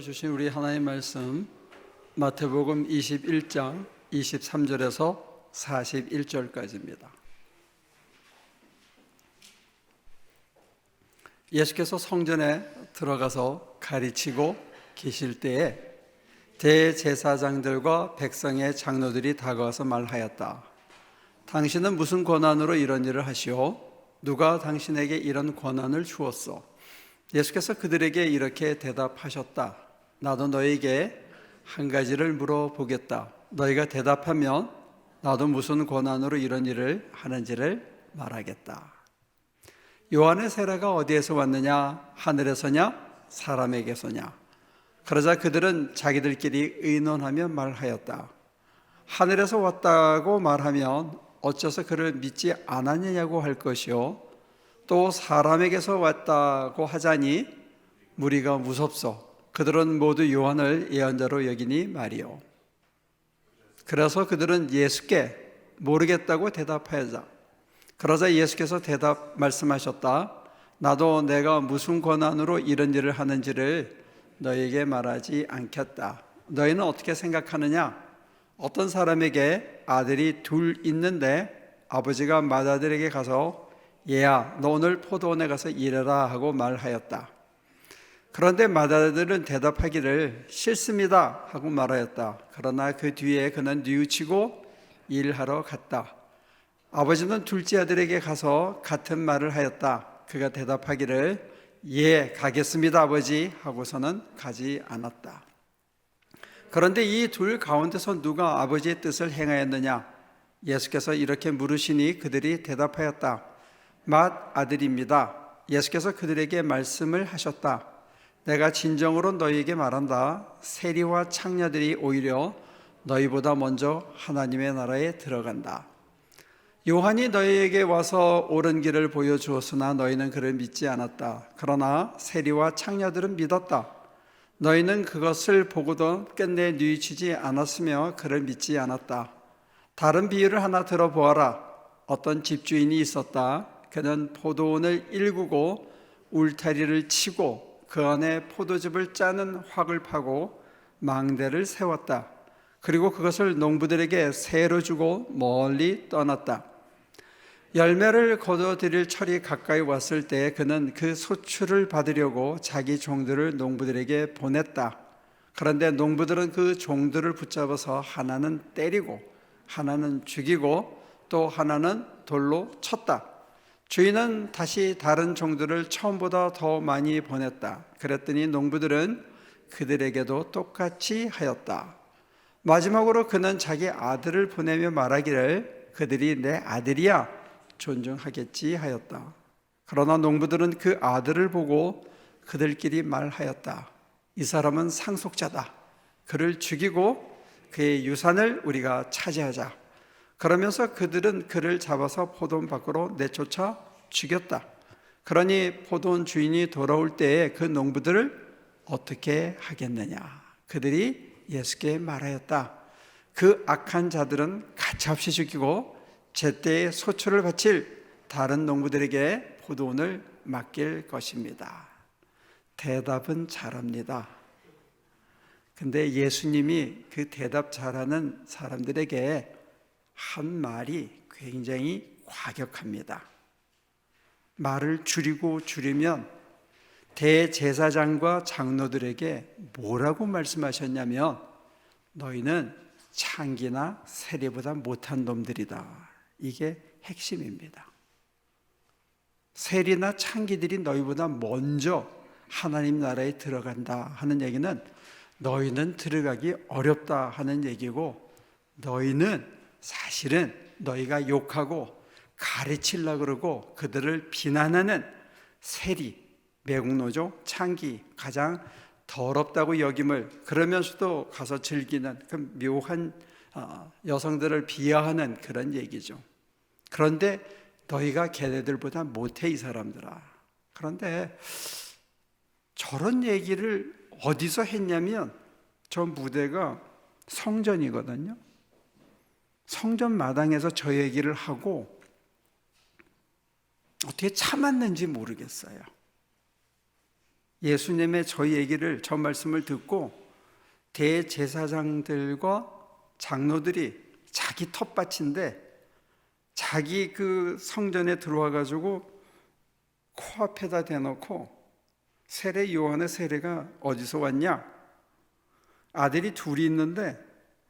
주신 우리 하나님 말씀 마태복음 21장 23절에서 41절까지입니다. 예수께서 성전에 들어가서 가르치고 계실 때에 대제사장들과 백성의 장로들이 다가와서 말하였다. 당신은 무슨 권한으로 이런 일을 하시오? 누가 당신에게 이런 권한을 주었소? 예수께서 그들에게 이렇게 대답하셨다. 나도 너에게 한 가지를 물어보겠다. 너희가 대답하면 나도 무슨 권한으로 이런 일을 하는지를 말하겠다. 요한의 세례가 어디에서 왔느냐? 하늘에서냐? 사람에게서냐? 그러자 그들은 자기들끼리 의논하며 말하였다. 하늘에서 왔다고 말하면 어째서 그를 믿지 않았느냐고 할 것이요, 또 사람에게서 왔다고 하자니 무리가 무섭소. 그들은 모두 요한을 예언자로 여기니 말이요. 그래서 그들은 예수께 모르겠다고 대답하자. 그러자 예수께서 말씀하셨다. 나도 내가 무슨 권한으로 이런 일을 하는지를 너에게 말하지 않겠다. 너희는 어떻게 생각하느냐? 어떤 사람에게 아들이 둘 있는데 아버지가 맏아들에게 가서 얘야, 너 오늘 포도원에 가서 일해라 하고 말하였다. 그런데 맏아들은 대답하기를 싫습니다 하고 말하였다. 그러나 그 뒤에 그는 뉘우치고 일하러 갔다. 아버지는 둘째 아들에게 가서 같은 말을 하였다. 그가 대답하기를 예, 가겠습니다 아버지 하고서는 가지 않았다. 그런데 이 둘 가운데서 누가 아버지의 뜻을 행하였느냐? 예수께서 이렇게 물으시니 그들이 대답하였다. 맏아들입니다. 예수께서 그들에게 말씀을 하셨다. 내가 진정으로 너희에게 말한다. 세리와 창녀들이 오히려 너희보다 먼저 하나님의 나라에 들어간다. 요한이 너희에게 와서 옳은 길을 보여주었으나 너희는 그를 믿지 않았다. 그러나 세리와 창녀들은 믿었다. 너희는 그것을 보고도 끝내 뉘우치지 않았으며 그를 믿지 않았다. 다른 비유를 하나 들어보아라. 어떤 집주인이 있었다. 그는 포도원을 일구고 울타리를 치고 그 안에 포도즙을 짜는 확을 파고 망대를 세웠다. 그리고 그것을 농부들에게 세로 주고 멀리 떠났다. 열매를 거둬들일 철이 가까이 왔을 때 그는 그 소출을 받으려고 자기 종들을 농부들에게 보냈다. 그런데 농부들은 그 종들을 붙잡아서 하나는 때리고 하나는 죽이고 또 하나는 돌로 쳤다. 주인은 다시 다른 종들을 처음보다 더 많이 보냈다. 그랬더니 농부들은 그들에게도 똑같이 하였다. 마지막으로 그는 자기 아들을 보내며 말하기를 그들이 내 아들이야 존중하겠지 하였다. 그러나 농부들은 그 아들을 보고 그들끼리 말하였다. 이 사람은 상속자다. 그를 죽이고 그의 유산을 우리가 차지하자. 그러면서 그들은 그를 잡아서 포도원 밖으로 내쫓아 죽였다. 그러니 포도원 주인이 돌아올 때에 그 농부들을 어떻게 하겠느냐? 그들이 예수께 말하였다. 그 악한 자들은 가차없이 죽이고 제때에 소출을 바칠 다른 농부들에게 포도원을 맡길 것입니다. 대답은 잘합니다. 근데 예수님이 그 대답 잘하는 사람들에게 한 말이 굉장히 과격합니다. 말을 줄이면 대제사장과 장로들에게 뭐라고 말씀하셨냐면 너희는 창기나 세리보다 못한 놈들이다. 이게 핵심입니다. 세리나 창기들이 너희보다 먼저 하나님 나라에 들어간다 하는 얘기는 너희는 들어가기 어렵다 하는 얘기고, 너희는 사실은 너희가 욕하고 가르치려고 그러고 그들을 비난하는 세리, 매국노조, 창기, 가장 더럽다고 여김을 그러면서도 가서 즐기는 그 묘한 여성들을 비하하는 그런 얘기죠. 그런데 너희가 걔네들보다 못해 이 사람들아. 그런데 저런 얘기를 어디서 했냐면 저 무대가 성전이거든요. 성전 마당에서 저 얘기를 하고 어떻게 참았는지 모르겠어요. 예수님의 저 얘기를, 저 말씀을 듣고 대제사장들과 장로들이 자기 텃밭인데 자기 그 성전에 들어와 가지고 코앞에다 대놓고 세례 요한의 세례가 어디서 왔냐? 아들이 둘이 있는데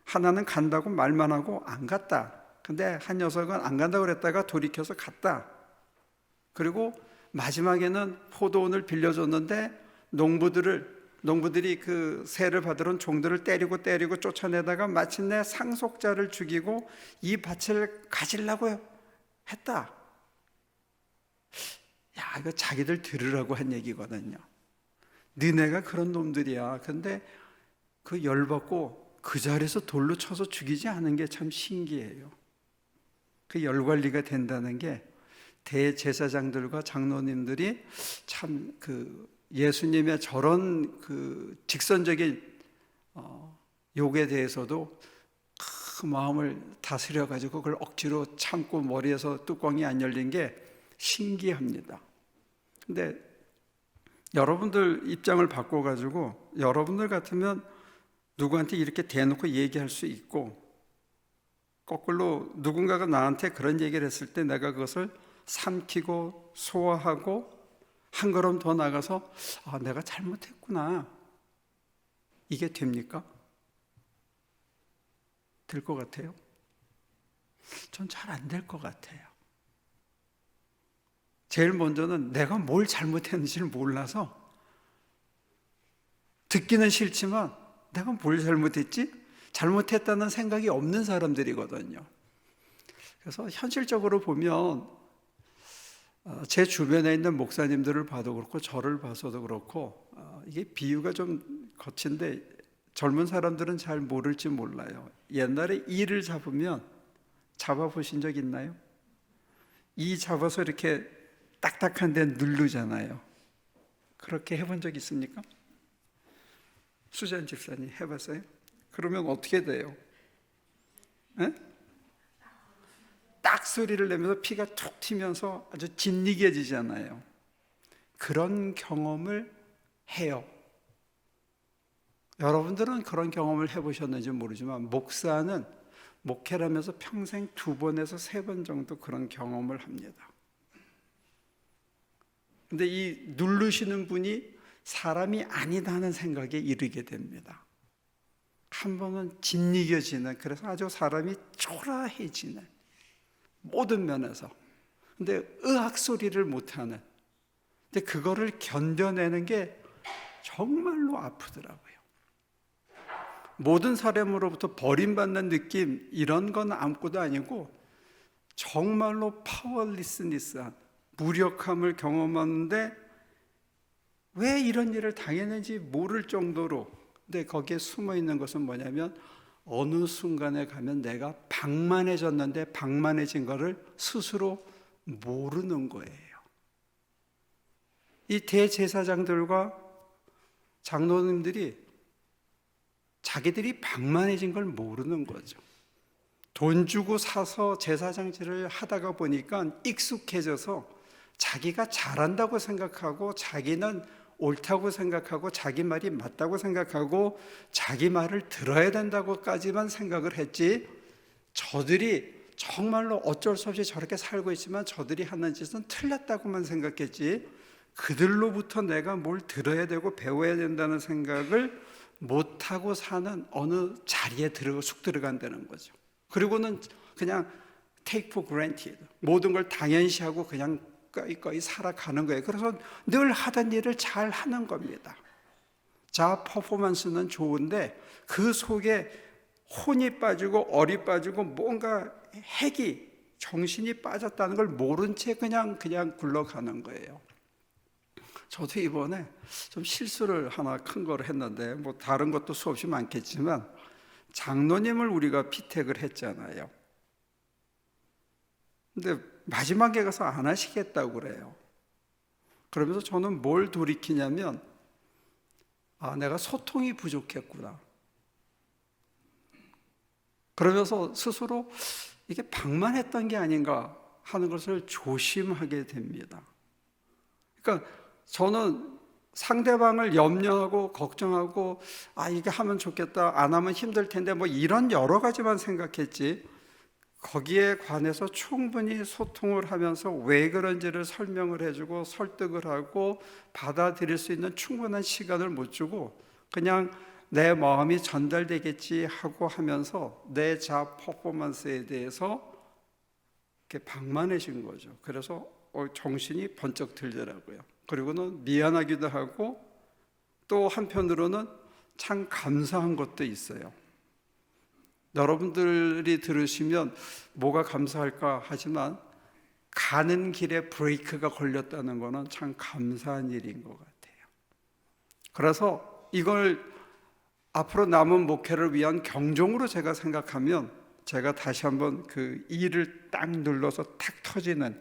하나는 간다고 말만 하고 안 갔다. 근데 한 녀석은 안 간다고 그랬다가 돌이켜서 갔다. 그리고 마지막에는 포도원을 빌려줬는데 농부들이 그 세를 받으러 온 종들을 때리고 쫓아내다가 마침내 상속자를 죽이고 이 밭을 가지려고 했다. 야, 이거 자기들 들으라고 한 얘기거든요. 너네가 그런 놈들이야. 근데 그 열받고 그 자리에서 돌로 쳐서 죽이지 않은 게 참 신기해요. 그 열관리가 된다는 게 대제사장들과 장로님들이 참 그 예수님의 저런 그 직선적인 욕에 대해서도 그 마음을 다스려 가지고 그걸 억지로 참고 머리에서 뚜껑이 안 열린 게 신기합니다. 근데 여러분들 입장을 바꿔 가지고 여러분들 같으면 누구한테 이렇게 대놓고 얘기할 수 있고, 거꾸로 누군가가 나한테 그런 얘기를 했을 때 내가 그것을 삼키고 소화하고 한 걸음 더 나가서 내가 잘못했구나, 이게 됩니까? 될 것 같아요? 전 잘 안 될 것 같아요. 제일 먼저는 내가 뭘 잘못했는지를 몰라서, 듣기는 싫지만 내가 뭘 잘못했지? 잘못했다는 생각이 없는 사람들이거든요. 그래서 현실적으로 보면 제 주변에 있는 목사님들을 봐도 그렇고 저를 봐서도 그렇고, 이게 비유가 좀 거친데 젊은 사람들은 잘 모를지 몰라요. 옛날에 이를 잡아보신 적 있나요? 이 잡아서 이렇게 딱딱한 데 누르잖아요. 그렇게 해본 적 있습니까? 수잔 집사님 해봤어요? 그러면 어떻게 돼요? 에? 딱 소리를 내면서 피가 툭 튀면서 아주 짓이겨지잖아요. 그런 경험을 해요. 여러분들은 그런 경험을 해보셨는지 모르지만 목사는 목회를 하면서 평생 2번에서 3번 정도 그런 경험을 합니다. 근데 이 누르시는 분이 사람이 아니다 하는 생각에 이르게 됩니다. 한 번은 짓이겨지는, 그래서 아주 사람이 초라해지는, 모든 면에서. 근데 의학 소리를 못하는, 근데 그거를 견뎌내는 게 정말로 아프더라고요. 모든 사람으로부터 버림받는 느낌, 이런 건 아무것도 아니고 정말로 파워리스니스한 무력함을 경험하는데 왜 이런 일을 당했는지 모를 정도로. 근데 거기에 숨어 있는 것은 뭐냐면 어느 순간에 가면 내가 방만해졌는데 방만해진 거를 스스로 모르는 거예요. 이 대제사장들과 장로님들이 자기들이 방만해진 걸 모르는 거죠. 돈 주고 사서 제사장질을 하다가 보니까 익숙해져서 자기가 잘한다고 생각하고, 자기는 옳다고 생각하고, 자기 말이 맞다고 생각하고, 자기 말을 들어야 된다고까지만 생각을 했지, 저들이 정말로 어쩔 수 없이 저렇게 살고 있지만 저들이 하는 짓은 틀렸다고만 생각했지, 그들로부터 내가 뭘 들어야 되고 배워야 된다는 생각을 못하고 사는 어느 자리에 쑥 들어간다는 거죠. 그리고는 그냥 take for granted, 모든 걸 당연시하고 그냥 꺼이 살아가는 거예요. 그래서 늘 하던 일을 잘 하는 겁니다. 자, 퍼포먼스는 좋은데 그 속에 혼이 빠지고 얼이 빠지고 뭔가 핵이, 정신이 빠졌다는 걸 모른 채 그냥 굴러가는 거예요. 저도 이번에 좀 실수를 하나 큰 걸 했는데, 뭐 다른 것도 수없이 많겠지만 장로님을 우리가 피택을 했잖아요. 근데 마지막에 가서 안 하시겠다고 그래요. 그러면서 저는 뭘 돌이키냐면, 내가 소통이 부족했구나. 그러면서 스스로 이게 방만했던 게 아닌가 하는 것을 조심하게 됩니다. 그러니까 저는 상대방을 염려하고 걱정하고 이게 하면 좋겠다, 안 하면 힘들 텐데 뭐 이런 여러 가지만 생각했지, 거기에 관해서 충분히 소통을 하면서 왜 그런지를 설명을 해주고 설득을 하고 받아들일 수 있는 충분한 시간을 못 주고 그냥 내 마음이 전달되겠지 하고 하면서 내 자아 퍼포먼스에 대해서 이렇게 방만해진 거죠. 그래서 정신이 번쩍 들더라고요. 그리고는 미안하기도 하고 또 한편으로는 참 감사한 것도 있어요. 여러분들이 들으시면 뭐가 감사할까 하지만 가는 길에 브레이크가 걸렸다는 것은 참 감사한 일인 것 같아요. 그래서 이걸 앞으로 남은 목회를 위한 경종으로 제가 생각하면 제가 다시 한번 그 E를 딱 눌러서 탁 터지는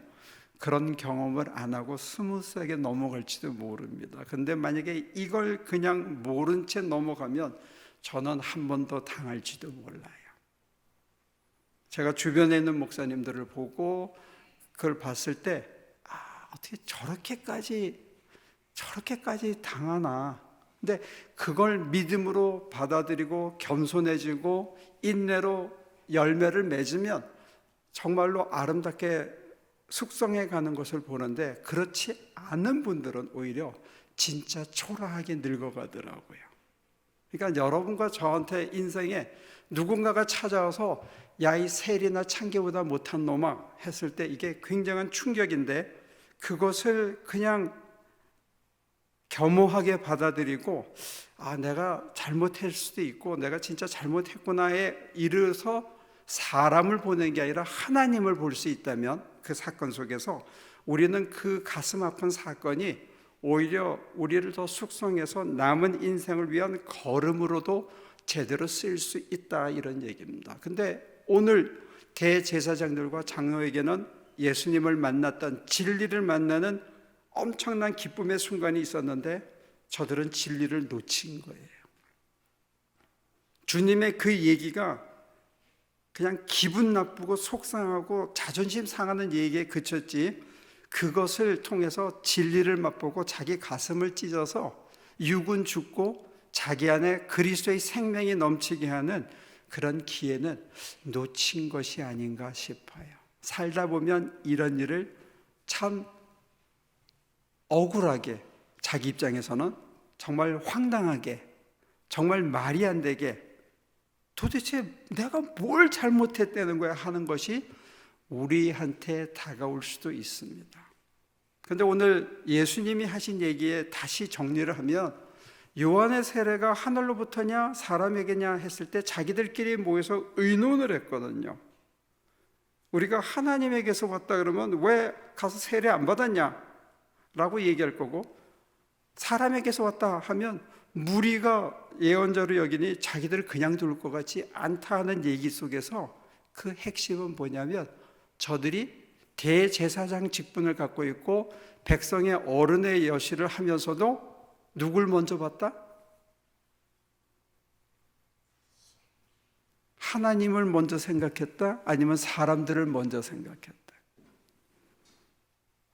그런 경험을 안 하고 스무스하게 넘어갈지도 모릅니다. 근데 만약에 이걸 그냥 모른 채 넘어가면 저는 한 번 더 당할지도 몰라요. 제가 주변에 있는 목사님들을 보고 그걸 봤을 때 어떻게 저렇게까지 당하나. 근데 그걸 믿음으로 받아들이고 겸손해지고 인내로 열매를 맺으면 정말로 아름답게 숙성해 가는 것을 보는데, 그렇지 않은 분들은 오히려 진짜 초라하게 늙어가더라고요. 그러니까 여러분과 저한테 인생에 누군가가 찾아와서 야, 이 세리나 창기보다 못한 놈아 했을 때 이게 굉장한 충격인데, 그것을 그냥 겸허하게 받아들이고 내가 잘못할 수도 있고 내가 진짜 잘못했구나에 이르러서 사람을 보는 게 아니라 하나님을 볼 수 있다면, 그 사건 속에서 우리는 그 가슴 아픈 사건이 오히려 우리를 더 숙성해서 남은 인생을 위한 걸음으로도 제대로 쓰일 수 있다, 이런 얘기입니다. 근데 오늘 대제사장들과 장로에게는 예수님을 만났던, 진리를 만나는 엄청난 기쁨의 순간이 있었는데 저들은 진리를 놓친 거예요. 주님의 그 얘기가 그냥 기분 나쁘고 속상하고 자존심 상하는 얘기에 그쳤지, 그것을 통해서 진리를 맛보고 자기 가슴을 찢어서 육은 죽고 자기 안에 그리스도의 생명이 넘치게 하는 그런 기회는 놓친 것이 아닌가 싶어요. 살다 보면 이런 일을 참 억울하게, 자기 입장에서는 정말 황당하게, 정말 말이 안 되게, 도대체 내가 뭘 잘못했다는 거야 하는 것이 우리한테 다가올 수도 있습니다. 그런데 오늘 예수님이 하신 얘기에 다시 정리를 하면, 요한의 세례가 하늘로부터냐 사람에게냐 했을 때 자기들끼리 모여서 의논을 했거든요. 우리가 하나님에게서 왔다 그러면 왜 가서 세례 안 받았냐 라고 얘기할 거고, 사람에게서 왔다 하면 무리가 예언자로 여기니 자기들을 그냥 둘 것 같지 않다 하는 얘기 속에서 그 핵심은 뭐냐면, 저들이 대제사장 직분을 갖고 있고 백성의 어른의 여실을 하면서도 누굴 먼저 봤다? 하나님을 먼저 생각했다? 아니면 사람들을 먼저 생각했다?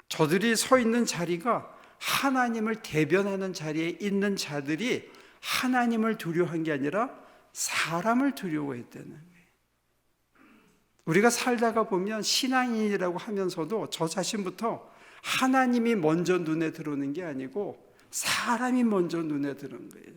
저들이 서 있는 자리가 하나님을 대변하는 자리에 있는 자들이 하나님을 두려워한 게 아니라 사람을 두려워했다는 거예요. 우리가 살다가 보면 신앙인이라고 하면서도 저 자신부터 하나님이 먼저 눈에 들어오는 게 아니고 사람이 먼저 눈에 들어오는 거예요.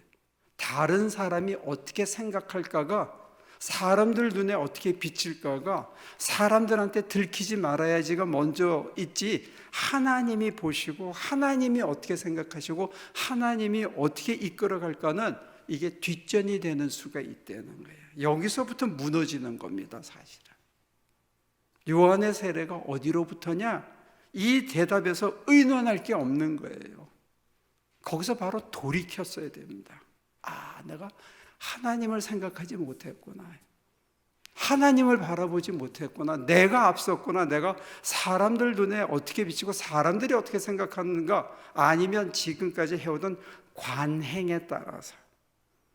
다른 사람이 어떻게 생각할까가, 사람들 눈에 어떻게 비칠까가 사람들한테 들키지 말아야지가 먼저 있지, 하나님이 보시고 하나님이 어떻게 생각하시고 하나님이 어떻게 이끌어갈까는 이게 뒷전이 되는 수가 있다는 거예요. 여기서부터 무너지는 겁니다. 사실은 요한의 세례가 어디로부터냐, 이 대답에서 의논할 게 없는 거예요. 거기서 바로 돌이켰어야 됩니다. 내가 하나님을 생각하지 못했구나, 하나님을 바라보지 못했구나, 내가 앞섰구나, 내가 사람들 눈에 어떻게 비치고 사람들이 어떻게 생각하는가, 아니면 지금까지 해오던 관행에 따라서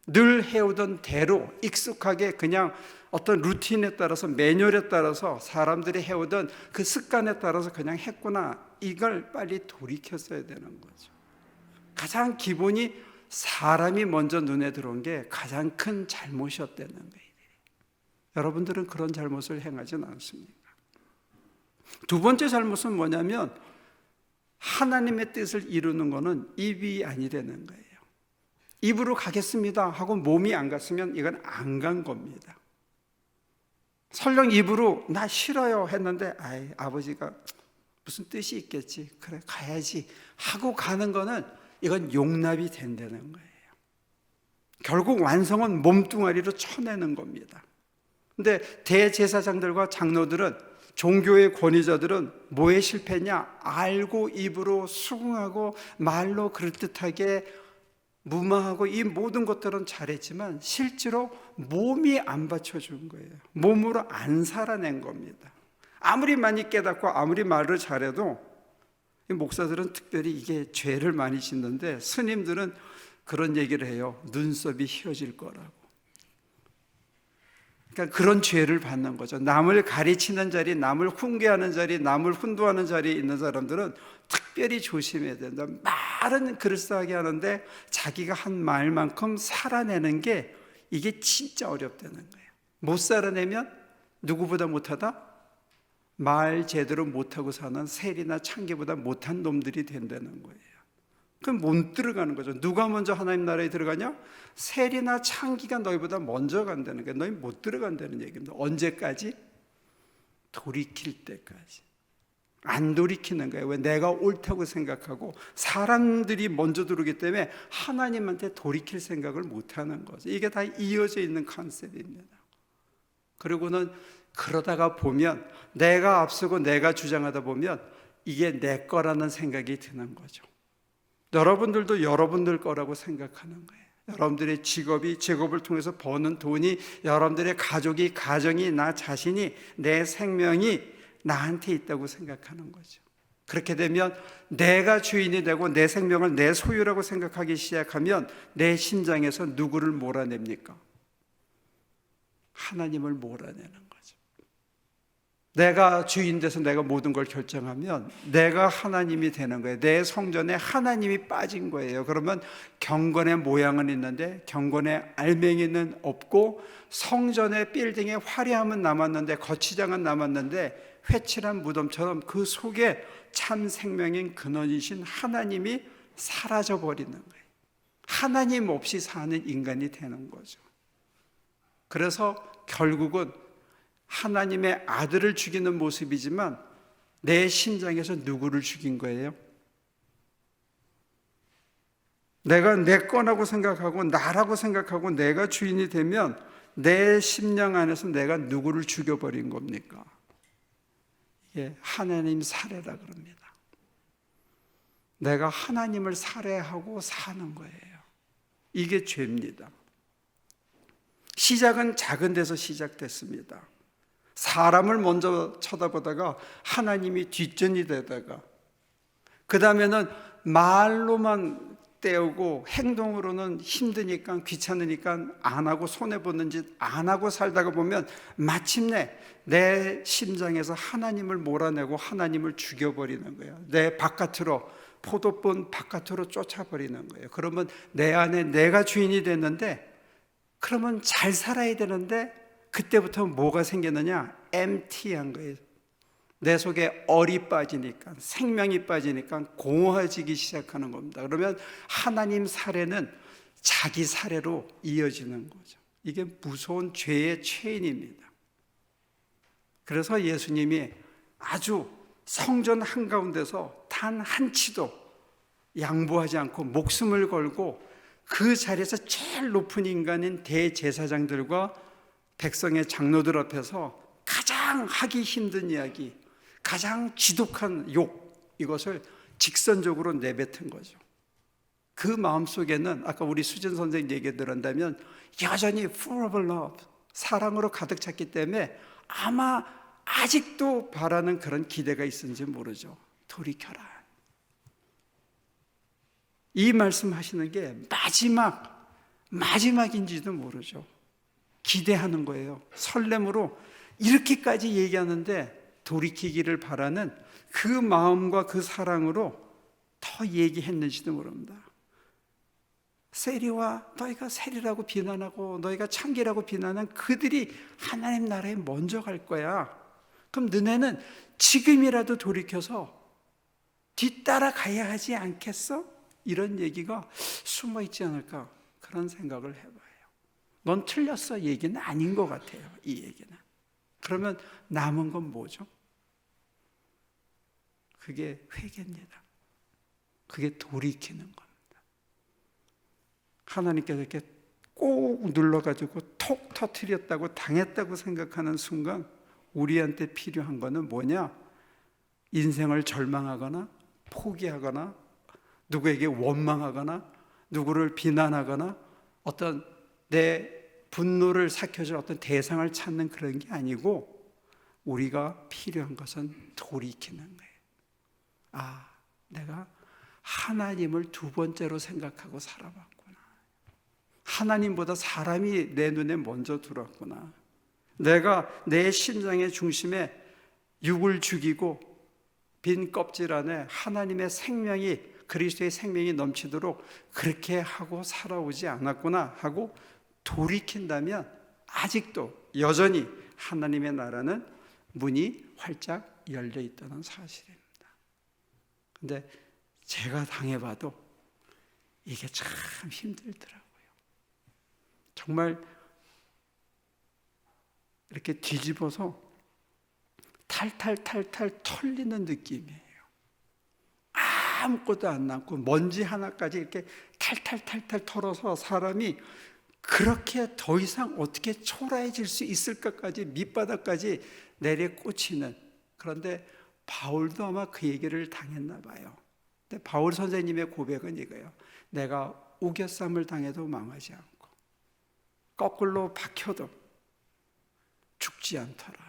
늘 해오던 대로 익숙하게 그냥 어떤 루틴에 따라서, 매뉴얼에 따라서, 사람들이 해오던 그 습관에 따라서 그냥 했구나, 이걸 빨리 돌이켰어야 되는 거죠. 가장 기본이 사람이 먼저 눈에 들어온 게 가장 큰 잘못이었다는 거예요. 여러분들은 그런 잘못을 행하지는 않습니까? 두 번째 잘못은 뭐냐면 하나님의 뜻을 이루는 것은 입이 아니라는 거예요. 입으로 가겠습니다 하고 몸이 안 갔으면 이건 안 간 겁니다. 설령 입으로 나 싫어요 했는데 아버지가 무슨 뜻이 있겠지, 그래 가야지 하고 가는 거는 이건 용납이 된다는 거예요. 결국 완성은 몸뚱아리로 쳐내는 겁니다. 근데 대제사장들과 장로들은, 종교의 권위자들은 뭐에 실패했냐? 알고 입으로 수긍하고 말로 그럴듯하게 무마하고 이 모든 것들은 잘했지만 실제로 몸이 안 받쳐준 거예요. 몸으로 안 살아낸 겁니다. 아무리 많이 깨닫고 아무리 말을 잘해도 목사들은 특별히 이게 죄를 많이 짓는데 스님들은 그런 얘기를 해요. 눈썹이 휘어질 거라고. 그러니까 그런 죄를 받는 거죠. 남을 가르치는 자리, 남을 훈계하는 자리, 남을 훈도하는 자리에 있는 사람들은 특별히 조심해야 된다. 말은 그럴싸하게 하는데 자기가 한 말만큼 살아내는 게 이게 진짜 어렵다는 거예요. 못 살아내면 누구보다 못하다? 말 제대로 못하고 사는 세리나 창기보다 못한 놈들이 된다는 거예요. 그럼 못 들어가는 거죠. 누가 먼저 하나님 나라에 들어가냐? 세리나 창기가 너희보다 먼저 간다는 거예요. 너희 못 들어간다는 얘기입니다. 언제까지? 돌이킬 때까지. 안 돌이키는 거예요. 왜? 내가 옳다고 생각하고 사람들이 먼저 들어오기 때문에 하나님한테 돌이킬 생각을 못하는 거죠. 이게 다 이어져 있는 컨셉입니다. 그리고는 그러다가 보면 내가 앞서고 내가 주장하다 보면 이게 내 거라는 생각이 드는 거죠. 여러분들도 여러분들 거라고 생각하는 거예요. 여러분들의 직업이, 직업을 통해서 버는 돈이, 여러분들의 가족이, 가정이, 나 자신이, 내 생명이 나한테 있다고 생각하는 거죠. 그렇게 되면 내가 주인이 되고 내 생명을 내 소유라고 생각하기 시작하면 내 심장에서 누구를 몰아냅니까? 하나님을 몰아내는 거죠. 내가 주인 돼서 내가 모든 걸 결정하면 내가 하나님이 되는 거예요. 내 성전에 하나님이 빠진 거예요. 그러면 경건의 모양은 있는데 경건의 알맹이는 없고, 성전의 빌딩의 화려함은 남았는데, 거치장은 남았는데 회칠한 무덤처럼 그 속에 참 생명인 근원이신 하나님이 사라져버리는 거예요. 하나님 없이 사는 인간이 되는 거죠. 그래서 결국은 하나님의 아들을 죽이는 모습이지만 내 심장에서 누구를 죽인 거예요? 내가 내 거라고 생각하고 나라고 생각하고 내가 주인이 되면 내 심령 안에서 내가 누구를 죽여버린 겁니까? 이게 하나님 살해라 그럽니다. 내가 하나님을 살해하고 사는 거예요. 이게 죄입니다. 시작은 작은 데서 시작됐습니다. 사람을 먼저 쳐다보다가 하나님이 뒷전이 되다가, 그 다음에는 말로만 때우고 행동으로는 힘드니까 귀찮으니까 안 하고 손해보는 짓 안 하고 살다가 보면 마침내 내 심장에서 하나님을 몰아내고 하나님을 죽여버리는 거예요. 내 바깥으로, 포도본 바깥으로 쫓아버리는 거예요. 그러면 내 안에 내가 주인이 됐는데, 그러면 잘 살아야 되는데 그때부터 뭐가 생겼느냐? empty한 거예요. 내 속에 얼이 빠지니까, 생명이 빠지니까 공허해지기 시작하는 겁니다. 그러면 하나님 살해는 자기 살해로 이어지는 거죠. 이게 무서운 죄의 체인입니다. 그래서 예수님이 아주 성전 한가운데서 단 한 치도 양보하지 않고 목숨을 걸고 그 자리에서 제일 높은 인간인 대제사장들과 백성의 장로들 앞에서 가장 하기 힘든 이야기, 가장 지독한 욕, 이것을 직선적으로 내뱉은 거죠. 그 마음속에는 아까 우리 수진 선생님 얘기 들은다면 여전히 full of love, 사랑으로 가득 찼기 때문에 아마 아직도 바라는 그런 기대가 있는지 모르죠. 돌이켜라. 이 말씀하시는 게 마지막인지도 모르죠. 기대하는 거예요. 설렘으로 이렇게까지 얘기하는데 돌이키기를 바라는 그 마음과 그 사랑으로 더 얘기했는지도 모릅니다. 세리와 너희가 세리라고 비난하고 너희가 창기라고 비난한 그들이 하나님 나라에 먼저 갈 거야. 그럼 너네는 지금이라도 돌이켜서 뒤따라 가야 하지 않겠어? 이런 얘기가 숨어 있지 않을까, 그런 생각을 해봐요. 넌 틀렸어 얘기는 아닌 것 같아요, 이 얘기는. 그러면 남은 건 뭐죠? 그게 회개입니다. 그게 돌이키는 겁니다. 하나님께서 이렇게 꼭 눌러가지고 톡 터뜨렸다고 당했다고 생각하는 순간 우리한테 필요한 거는 뭐냐? 인생을 절망하거나 포기하거나 누구에게 원망하거나 누구를 비난하거나 어떤 내 분노를 삭혀줄 어떤 대상을 찾는 그런 게 아니고, 우리가 필요한 것은 돌이키는 거예요. 아, 내가 하나님을 두 번째로 생각하고 살아봤구나. 하나님보다 사람이 내 눈에 먼저 들어왔구나. 내가 내 심장의 중심에 육을 죽이고 빈 껍질 안에 하나님의 생명이, 그리스도의 생명이 넘치도록 그렇게 하고 살아오지 않았구나 하고 돌이킨다면 아직도 여전히 하나님의 나라는 문이 활짝 열려 있다는 사실입니다. 근데 제가 당해봐도 이게 참 힘들더라고요. 정말 이렇게 뒤집어서 탈탈탈탈 털리는 느낌이에요. 아무것도 안 남고 먼지 하나까지 이렇게 탈탈탈탈 털어서 사람이 그렇게 더 이상 어떻게 초라해질 수 있을까까지 밑바닥까지 내려 꽂히는. 그런데 바울도 아마 그 얘기를 당했나 봐요. 근데 바울 선생님의 고백은 이거예요. 내가 우겨쌈을 당해도 망하지 않고 거꾸로 박혀도 죽지 않더라.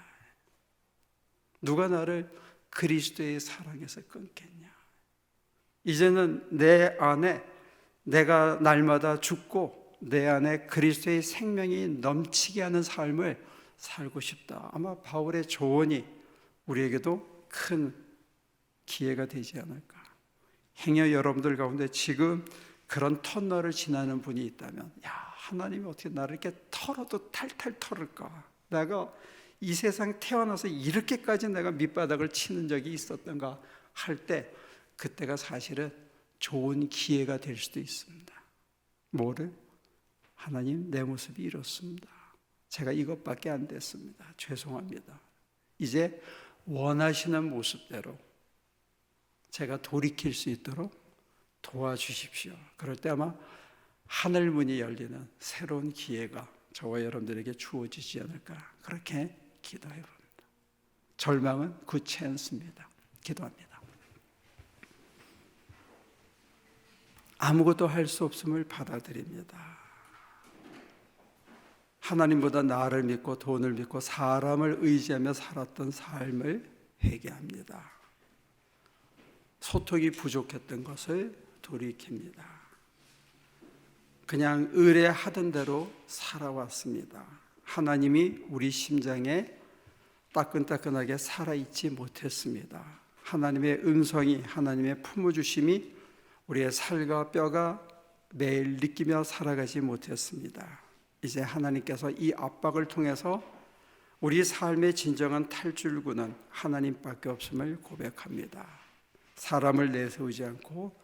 누가 나를 그리스도의 사랑에서 끊겠냐. 이제는 내 안에 내가 날마다 죽고 내 안에 그리스도의 생명이 넘치게 하는 삶을 살고 싶다. 아마 바울의 조언이 우리에게도 큰 기회가 되지 않을까. 행여 여러분들 가운데 지금 그런 터널을 지나는 분이 있다면, 야, 하나님이 어떻게 나를 이렇게 털어도 탈탈 털을까? 내가 이 세상 태어나서 이렇게까지 내가 밑바닥을 치는 적이 있었던가 할 때, 그때가 사실은 좋은 기회가 될 수도 있습니다. 뭐를? 하나님, 내 모습이 이렇습니다. 제가 이것밖에 안 됐습니다. 죄송합니다. 이제 원하시는 모습대로 제가 돌이킬 수 있도록 도와주십시오. 그럴 때 아마 하늘 문이 열리는 새로운 기회가 저와 여러분들에게 주어지지 않을까, 그렇게 기도해 봅니다. 절망은 굳지 않습니다. 기도합니다. 아무것도 할 수 없음을 받아들입니다. 하나님보다 나를 믿고 돈을 믿고 사람을 의지하며 살았던 삶을 회개합니다. 소통이 부족했던 것을 돌이킵니다. 그냥 의뢰하던 대로 살아왔습니다. 하나님이 우리 심장에 따끈따끈하게 살아있지 못했습니다. 하나님의 음성이, 하나님의 품어주심이 우리의 살과 뼈가 매일 느끼며 살아가지 못했습니다. 이제 하나님께서 이 압박을 통해서 우리 삶의 진정한 탈출구는 하나님밖에 없음을 고백합니다. 사람을 내세우지 않고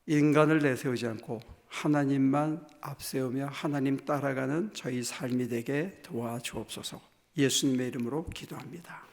인간을 내세우지 않고 하나님만 앞세우며 하나님 따라가는 저희 삶이 되게 도와주옵소서. 예수님의 이름으로 기도합니다.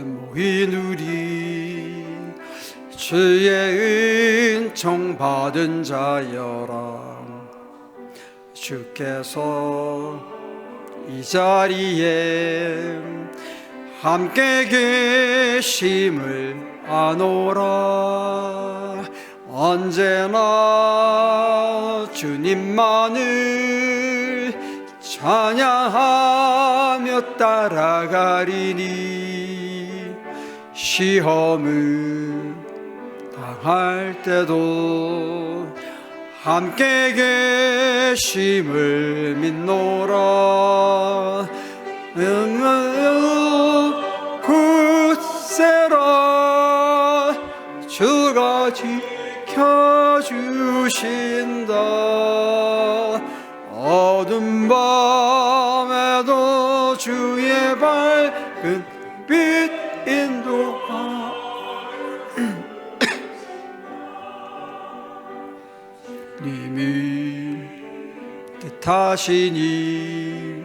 모인 우리 주의 은총 받은 자여라. 주께서 이 자리에 함께 계심을 아노라. 언제나 주님만을 찬양하며 따라가리니 시험을 당할 때도 함께 계심을 믿노라. 굳세라. 주가 지켜주신다. 어두운 밤에도 주의 밝은 빛 인도하. 님이 뜻하시니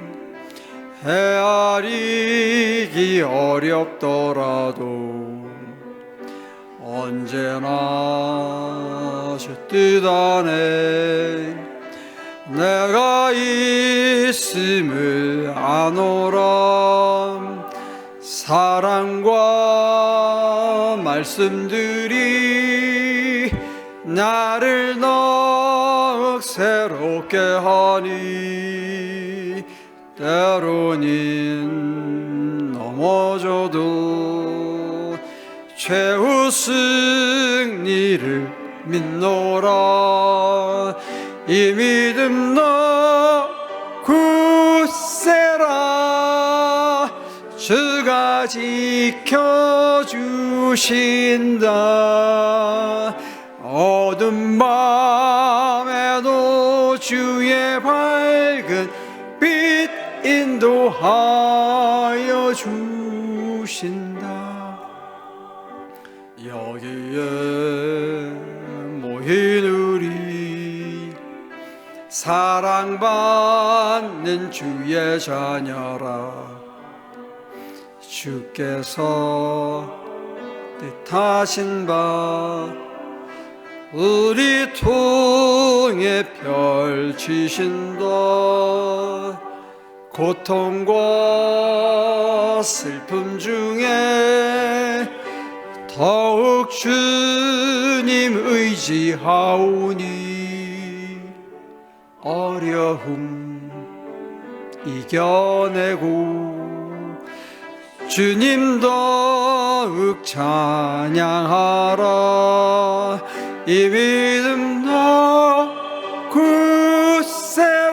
헤아리기 어렵더라도 언제나 주 뜻 안에 내가 있음을 아노라. 사랑과 말씀들이 나를 더욱 새롭게 하니 때로는 넘어져도 최후 승리를 믿노라. 이 믿음 너 굳세라. 주가 지켜주신다. 어두운 밤에도 주의 밝은 빛 인도하여 주신다. 여기에 모인 우리 사랑받는 주의 자녀라. 주께서 뜻하신 바 우리 통해 펼치신다. 고통과 슬픔 중에 더욱 주님 의지하오니 어려움 이겨내고 주님 더욱 찬양하라. 이 믿음 너 굳세라.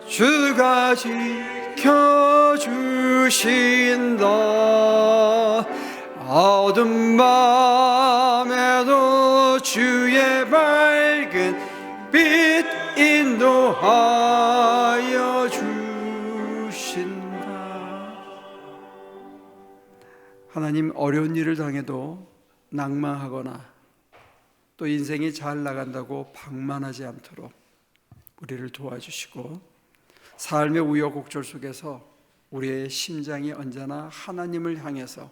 주가 지켜주신다. 어두운 밤에도 주의 밝은 빛 인도하여 주신다. 하나님, 어려운 일을 당해도 낭망하거나 또 인생이 잘 나간다고 방만하지 않도록 우리를 도와주시고, 삶의 우여곡절 속에서 우리의 심장이 언제나 하나님을 향해서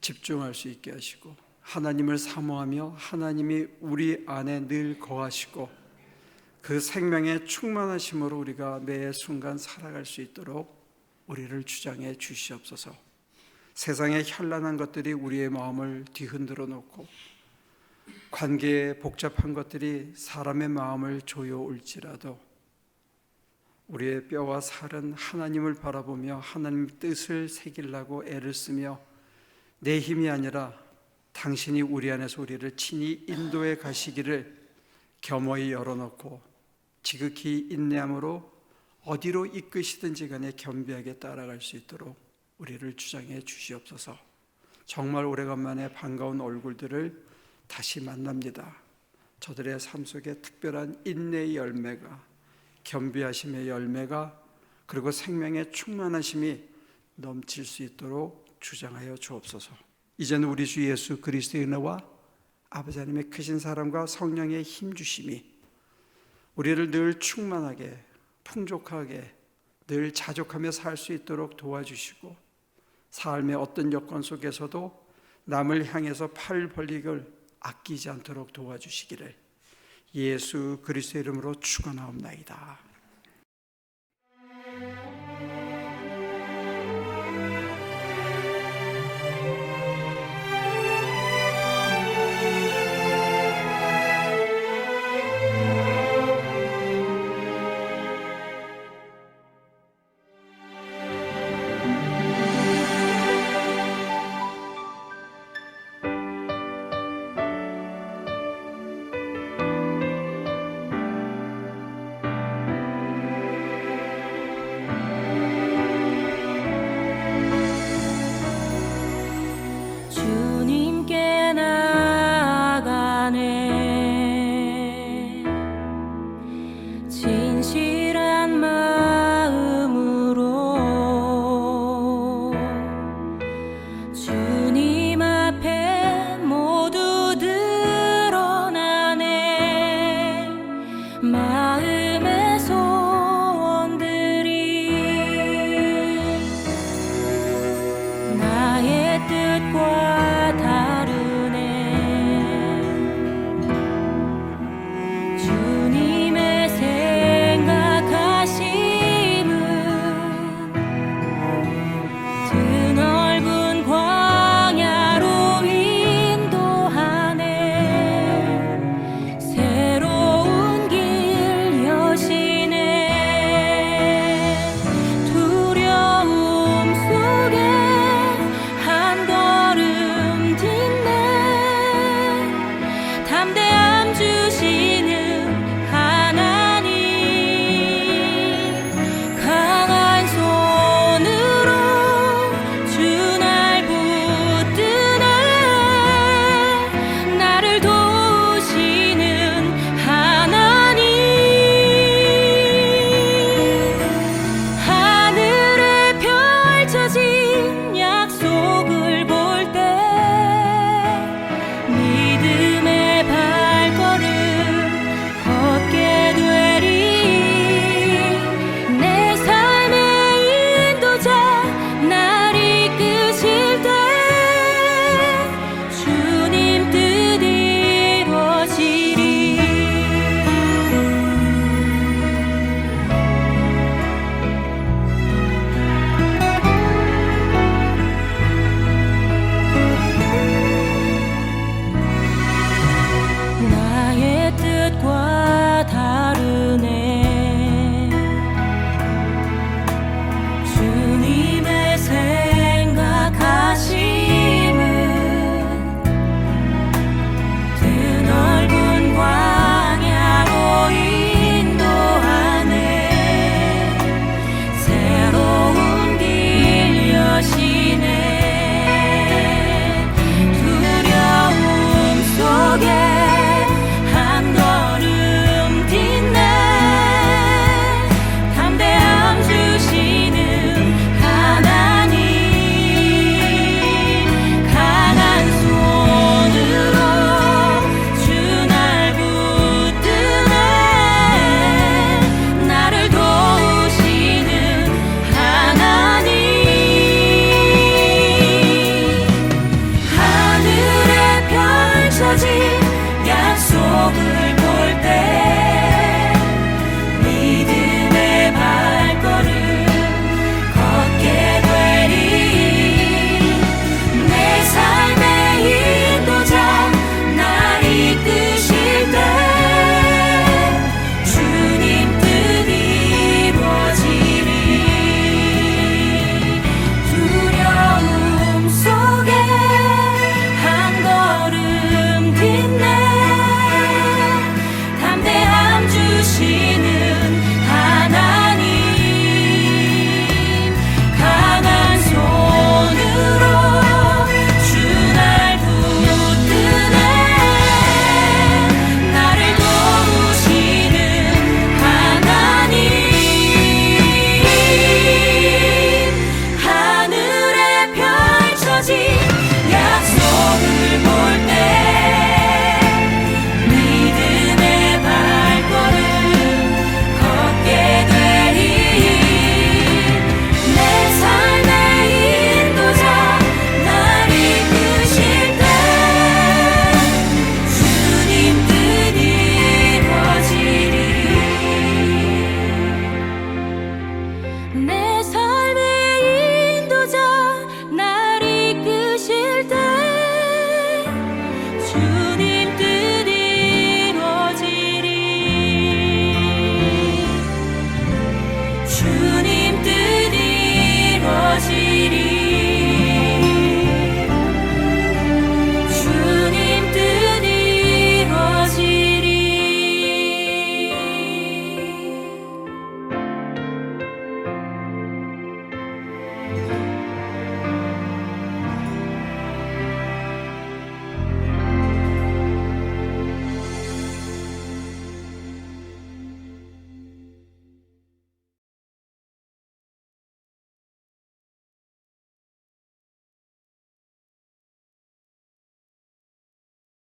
집중할 수 있게 하시고, 하나님을 사모하며 하나님이 우리 안에 늘 거하시고 그 생명의 충만하심으로 우리가 매 순간 살아갈 수 있도록 우리를 주장해 주시옵소서. 세상의 현란한 것들이 우리의 마음을 뒤흔들어 놓고 관계의 복잡한 것들이 사람의 마음을 조여올지라도 우리의 뼈와 살은 하나님을 바라보며 하나님 뜻을 새기려고 애를 쓰며 내 힘이 아니라 당신이 우리 안에서 우리를 친히 인도해 가시기를 겸허히 열어놓고 지극히 인내함으로 어디로 이끄시든지 간에 겸비하게 따라갈 수 있도록 우리를 주장해 주시옵소서. 정말 오래간만에 반가운 얼굴들을 다시 만납니다. 저들의 삶 속에 특별한 인내의 열매가, 겸비하심의 열매가, 그리고 생명의 충만하심이 넘칠 수 있도록 주장하여 주옵소서. 이제는 우리 주 예수 그리스도의 은혜와 아버지 하나님의 크신 사랑과 성령의 힘주심이 우리를 늘 충만하게, 풍족하게, 늘 자족하며 살 수 있도록 도와주시고 삶의 어떤 여건 속에서도 남을 향해서 팔 벌리기를 아끼지 않도록 도와주시기를 예수 그리스도의 이름으로 축원하옵나이다. 내 삶의 인도자 날 이끄실 때 주님 뜻 이루어지리. 주님 뜻 이루어지리.